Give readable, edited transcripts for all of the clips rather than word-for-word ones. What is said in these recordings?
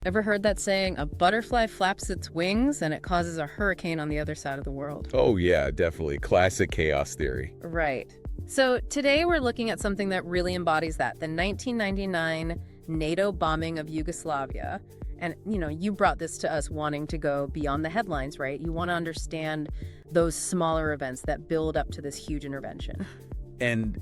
Ever heard that saying, a butterfly flaps its wings and it causes a hurricane on the other side of the world? Oh yeah, definitely. Classic chaos theory. Right. So today we're looking at something that really embodies that, the 1999 NATO bombing of Yugoslavia. And, you brought this to us wanting to go beyond the headlines, right? You want to understand those smaller events that build up to this huge intervention. And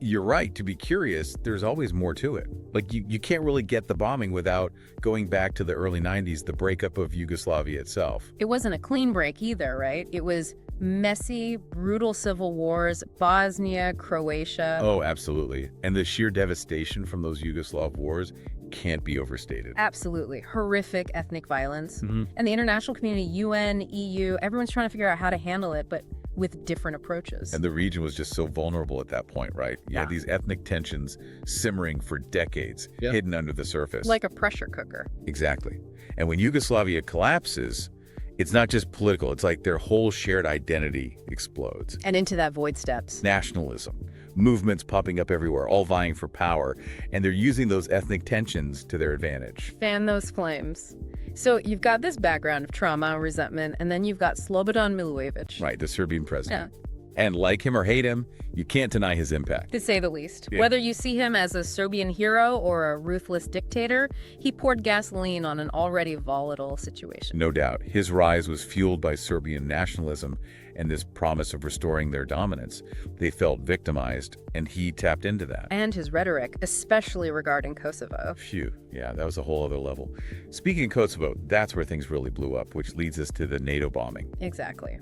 you're right, to be curious, there's always more to it. Like, you can't really get the bombing without going back to the early 90s, the breakup of Yugoslavia itself. It wasn't a clean break either, right? It was messy, brutal civil wars, Bosnia, Croatia. Oh, absolutely. And the sheer devastation from those Yugoslav wars can't be overstated. Absolutely. Horrific ethnic violence. And the international community, UN, EU, everyone's trying to figure out how to handle it, but with different approaches. And the region was just so vulnerable at that point, right? You had these ethnic tensions simmering for decades, hidden under the surface. Like a pressure cooker. Exactly. And when Yugoslavia collapses, it's not just political. It's like their whole shared identity explodes. And into that void steps Nationalism, movements popping up everywhere, all vying for power. And they're using those ethnic tensions to their advantage. Fan those flames. So you've got this background of trauma and resentment, and then you've got Slobodan Milosevic. Right, the Serbian president. And like him or hate him, you can't deny his impact. To say the least. Whether you see him as a Serbian hero or a ruthless dictator, he poured gasoline on an already volatile situation. No doubt. His rise was fueled by Serbian nationalism and this promise of restoring their dominance. They felt victimized, and he tapped into that. And his rhetoric, especially regarding Kosovo. Phew. Yeah, that was a whole other level. Speaking of Kosovo, that's where things really blew up, which leads us to the NATO bombing. Exactly.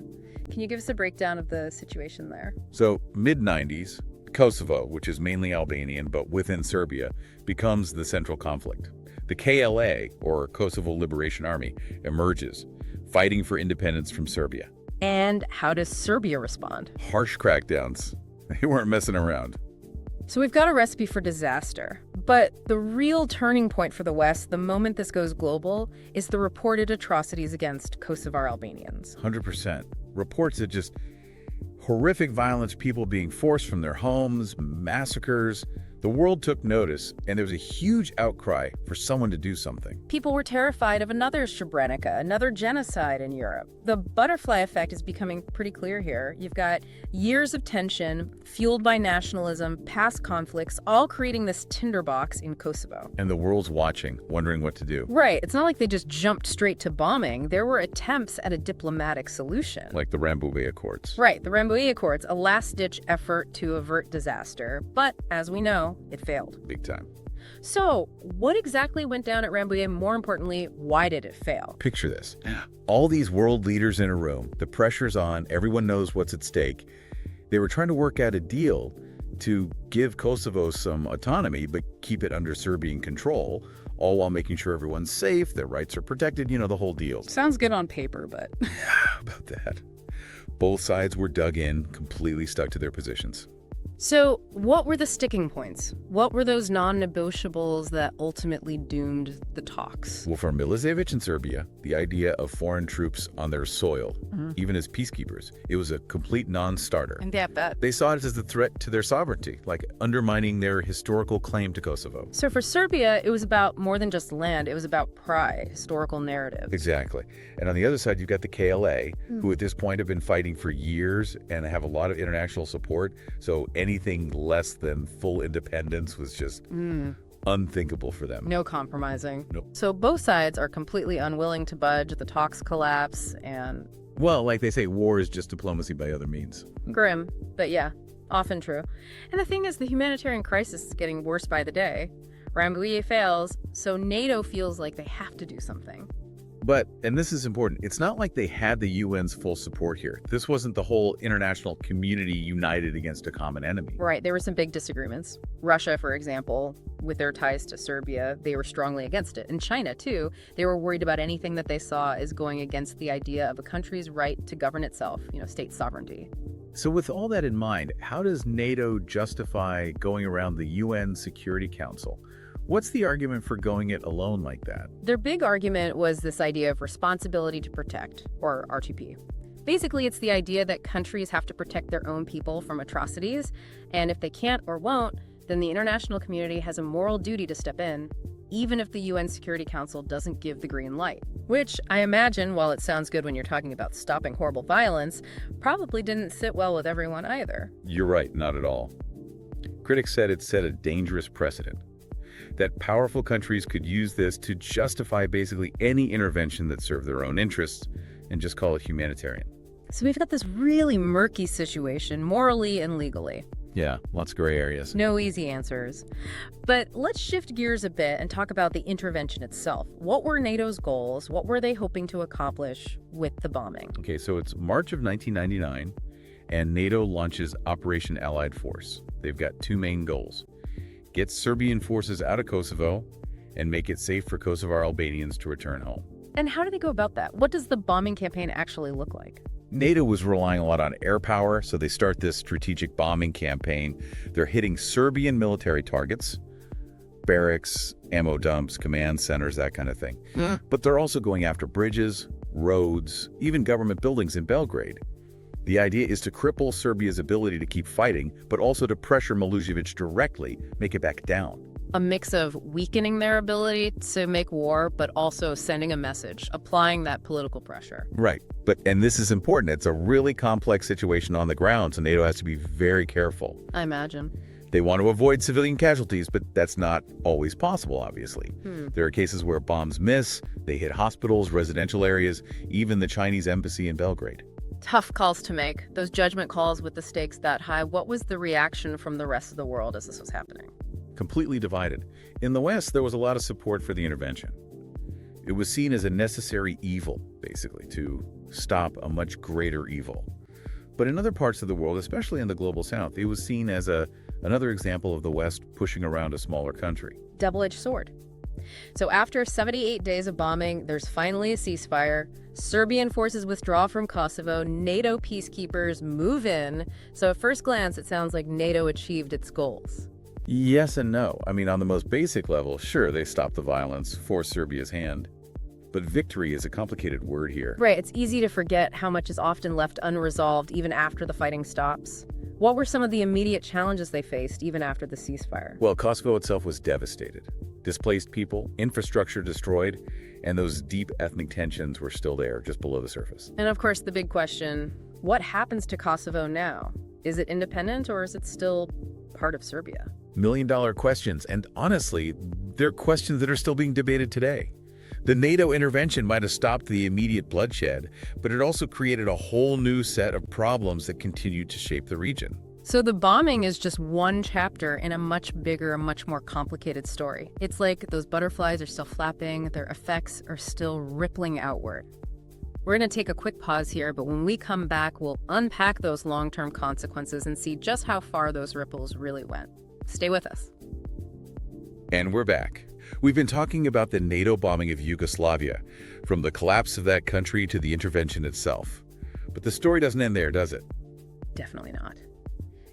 Can you give us a breakdown of the situation there? So, mid-90s, Kosovo, which is mainly Albanian but within Serbia, becomes the central conflict. The KLA, or Kosovo Liberation Army, emerges, fighting for independence from Serbia. And how does Serbia respond? Harsh crackdowns. They weren't messing around. So we've got a recipe for disaster. But the real turning point for the West, the moment this goes global, is the reported atrocities against Kosovar Albanians. 100%. Reports of just horrific violence, people being forced from their homes, massacres. The world took notice, and there was a huge outcry for someone to do something. People were terrified of another Srebrenica, another genocide in Europe. The butterfly effect is becoming pretty clear here. You've got years of tension, fueled by nationalism, past conflicts, all creating this tinderbox in Kosovo. And the world's watching, wondering what to do. Right. It's not like they just jumped straight to bombing. There were attempts at a diplomatic solution. Like the Rambouillet Accords. Right. The Rambouillet Accords, a last-ditch effort to avert disaster. But, as we know, it failed. Big time. So, what exactly went down at Rambouillet? More importantly, why did it fail? Picture this. All these world leaders in a room, the pressure's on, everyone knows what's at stake. They were trying to work out a deal to give Kosovo some autonomy, but keep it under Serbian control, all while making sure everyone's safe, their rights are protected, the whole deal. Sounds good on paper, but... How about that? Both sides were dug in, completely stuck to their positions. So, what were the sticking points? What were those non-negotiables that ultimately doomed the talks? Well, for Milosevic and Serbia, the idea of foreign troops on their soil, even as peacekeepers, it was a complete non-starter. And that. They saw it as a threat to their sovereignty, like undermining their historical claim to Kosovo. So for Serbia, it was about more than just land. It was about pride, historical narrative. Exactly. And on the other side, you've got the KLA, who at this point have been fighting for years and have a lot of international support. So anything less than full independence was just unthinkable for them. No compromising. Nope. So both sides are completely unwilling to budge, the talks collapse, and... Well, like they say, war is just diplomacy by other means. Grim, but yeah, often true. And the thing is, the humanitarian crisis is getting worse by the day. Rambouillet fails, so NATO feels like they have to do something. But, and this is important, it's not like they had the UN's full support here. This wasn't the whole international community united against a common enemy. Right, there were some big disagreements. Russia, for example, with their ties to Serbia, they were strongly against it. And China, too, they were worried about anything that they saw as going against the idea of a country's right to govern itself, state sovereignty. So with all that in mind, how does NATO justify going around the UN Security Council? What's the argument for going it alone like that? Their big argument was this idea of responsibility to protect, or R2P. Basically, it's the idea that countries have to protect their own people from atrocities, and if they can't or won't, then the international community has a moral duty to step in. even if the UN Security Council doesn't give the green light. Which, I imagine, while it sounds good when you're talking about stopping horrible violence, probably didn't sit well with everyone either. You're right, not at all. Critics said it set a dangerous precedent, that powerful countries could use this to justify basically any intervention that served their own interests and just call it humanitarian. So we've got this really murky situation, morally and legally. Yeah, lots of gray areas. No easy answers. But let's shift gears a bit and talk about the intervention itself. What were NATO's goals? What were they hoping to accomplish with the bombing? Okay, so it's March of 1999, and NATO launches Operation Allied Force. They've got two main goals: get Serbian forces out of Kosovo and make it safe for Kosovar Albanians to return home. And how do they go about that? What does the bombing campaign actually look like? NATO was relying a lot on air power, so they start this strategic bombing campaign. They're hitting Serbian military targets, barracks, ammo dumps, command centers, that kind of thing. But they're also going after bridges, roads, even government buildings in Belgrade. The idea is to cripple Serbia's ability to keep fighting, but also to pressure Milosevic directly, make it back down. A mix of weakening their ability to make war, but also sending a message, applying that political pressure. Right. And this is important. It's a really complex situation on the ground, so NATO has to be very careful. I imagine. They want to avoid civilian casualties, but that's not always possible, obviously. There are cases where bombs miss, they hit hospitals, residential areas, even the Chinese embassy in Belgrade. Tough calls to make, those judgment calls with the stakes that high. What was the reaction from the rest of the world as this was happening? Completely divided. In the West, there was a lot of support for the intervention. It was seen as a necessary evil, basically, to stop a much greater evil. But in other parts of the world, especially in the global South, it was seen as another example of the West pushing around a smaller country. Double-edged sword. So after 78 days of bombing, there's finally a ceasefire. Serbian forces withdraw from Kosovo. NATO peacekeepers move in. So at first glance, it sounds like NATO achieved its goals. Yes and no. I mean, on the most basic level, sure, they stopped the violence, forced Serbia's hand. But victory is a complicated word here. Right, it's easy to forget how much is often left unresolved even after the fighting stops. What were some of the immediate challenges they faced even after the ceasefire? Well, Kosovo itself was devastated. Displaced people, infrastructure destroyed, and those deep ethnic tensions were still there, just below the surface. And of course, the big question, what happens to Kosovo now? Is it independent or is it still part of Serbia? Million-dollar questions, and honestly, they're questions that are still being debated today. The NATO intervention might have stopped the immediate bloodshed, but it also created a whole new set of problems that continued to shape the region. So the bombing is just one chapter in a much bigger, much more complicated story. It's like those butterflies are still flapping, their effects are still rippling outward. We're going to take a quick pause here, but when we come back, we'll unpack those long-term consequences and see just how far those ripples really went. Stay with us. And we're back. We've been talking about the NATO bombing of Yugoslavia, from the collapse of that country to the intervention itself. But the story doesn't end there, does it? Definitely not.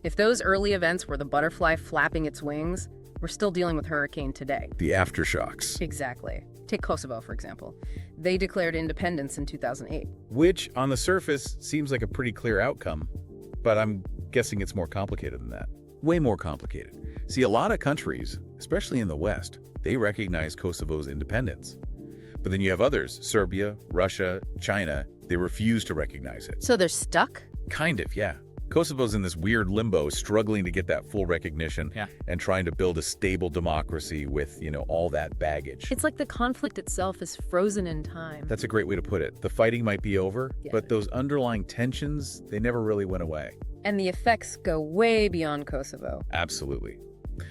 If those early events were the butterfly flapping its wings, we're still dealing with hurricane today. The aftershocks. Exactly. Take Kosovo, for example. They declared independence in 2008. Which, on the surface, seems like a pretty clear outcome, but I'm guessing it's more complicated than that. Way more complicated. See, a lot of countries, especially in the West, they recognize Kosovo's independence. But then you have others, Serbia, Russia, China, they refuse to recognize it. So they're stuck? Kind of, yeah. Kosovo's in this weird limbo, struggling to get that full recognition and trying to build a stable democracy with, all that baggage. It's like the conflict itself is frozen in time. That's a great way to put it. The fighting might be over, but those underlying tensions, they never really went away. And the effects go way beyond Kosovo. Absolutely.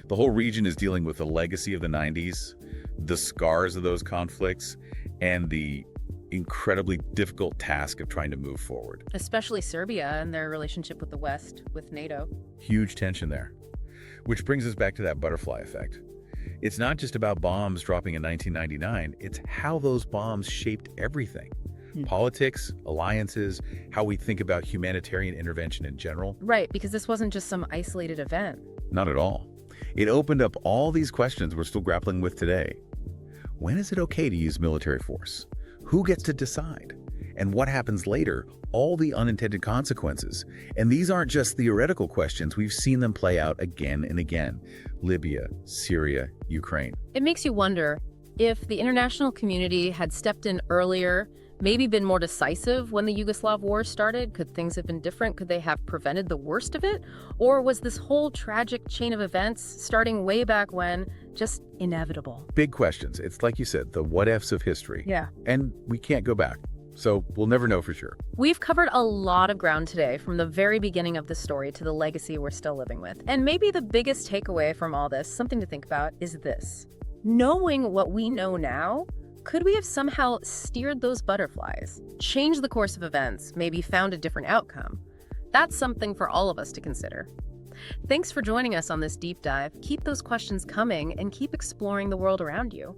The whole region is dealing with the legacy of the 90s, the scars of those conflicts, and the incredibly difficult task of trying to move forward. Especially Serbia and their relationship with the West, with NATO. Huge tension there. Which brings us back to that butterfly effect. It's not just about bombs dropping in 1999, it's how those bombs shaped everything. Politics, alliances, how we think about humanitarian intervention in general. Right, because this wasn't just some isolated event. Not at all. It opened up all these questions we're still grappling with today. When is it okay to use military force? Who gets to decide? And what happens later? All the unintended consequences. And these aren't just theoretical questions. We've seen them play out again and again. Libya, Syria, Ukraine. It makes you wonder if the international community had stepped in earlier, maybe been more decisive when the Yugoslav war started. Could things have been different? Could they have prevented the worst of it? Or was this whole tragic chain of events starting way back when just inevitable? Big questions. It's like you said, the what-ifs of history. Yeah. And we can't go back. So we'll never know for sure. We've covered a lot of ground today, from the very beginning of the story to the legacy we're still living with. And maybe the biggest takeaway from all this, something to think about, is this. Knowing what we know now, could we have somehow steered those butterflies, changed the course of events, maybe found a different outcome? That's something for all of us to consider. Thanks for joining us on this deep dive. Keep those questions coming and keep exploring the world around you.